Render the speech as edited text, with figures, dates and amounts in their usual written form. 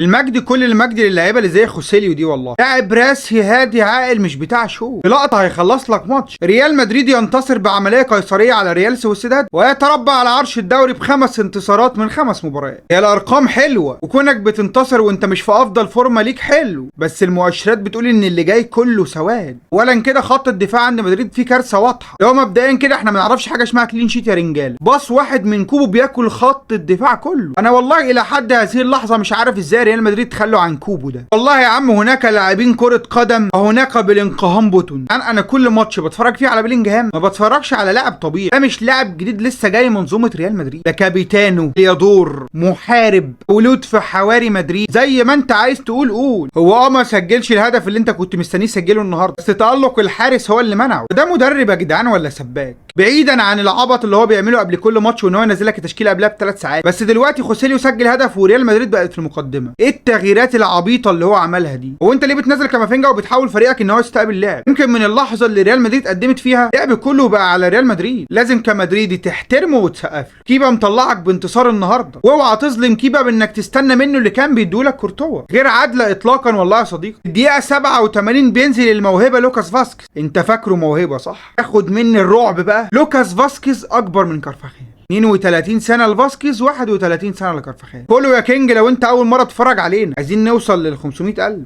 المجد كل المجد للعيبه اللي زي خوسيليو دي، والله لاعب راسي هادي عاقل مش بتاع شو، في لقطه هيخلص لك ماتش. ريال مدريد ينتصر بعمليه قيصريه على ريال سوسيداد ويتربع على عرش الدوري ب5 انتصارات من 5 مباريات. هي الارقام حلوه وكونك بتنتصر وانت مش في افضل فورمه ليك حلو، بس المؤشرات بتقول ان اللي جاي كله سواد. اولا كده خط الدفاع عند مدريد فيه كارثه واضحه. لو مبدئيا كده احنا ما نعرفش حاجه اسمها كلين شيت يا رجاله، باص واحد من كوبو بياكل خط الدفاع كله. انا والله الى حد هذه اللحظه مش عارف ازاي ريال مدريد تخلوا عن كوبو ده. والله يا عم هناك لاعبين كره قدم وهناك بلينغهام بوتون. انا كل ماتش بتفرج فيه على بلينغهام ما بتفرجش على لاعب طبيعي. ده مش لاعب جديد لسه جاي منظومه ريال مدريد، ده كابيتانو ليادور محارب ولود في حواري مدريد زي ما انت عايز تقول قول. هو ما سجلش الهدف اللي انت كنت مستنيه سجله النهارده، بس تألق الحارس هو اللي منعه. ده مدرب يا جدعان ولا سباك؟ بعيدا عن العبط اللي هو بيعمله قبل كل ماتش وان هو ينزلك التشكيله قبلها ب3 ساعات، بس دلوقتي خوسيليو سجل هدف وريال مدريد بقت في المقدمه. ايه التغييرات العبيطه اللي هو عملها دي؟ هو انت ليه بتنزل كامافينجا وبتحاول فريقك ان هو يستقبل لعب؟ يمكن من اللحظه اللي ريال مدريد قدمت فيها لعب كله بقى على ريال مدريد. لازم كمدريدي تحترمه وتسقف له. كيبا مطلعك بانتصار النهارده، واوعى تظلم كيبا بانك تستنى منه اللي كان بيدولك كورتوا. غير عادله اطلاقا والله يا صديقي. الدقيقه 87 بينزل الموهبه لوكاس فاسكيز. انت فاكره موهبه صح؟ تاخد مني الرعب بقى. لوكاس فاسكيز اكبر من كارفاخال، 32 سنه لفاسكيز 31 سنه لكارفاخال. كله يا كينج لو انت اول مره تتفرج علينا، عايزين نوصل لل 500,000.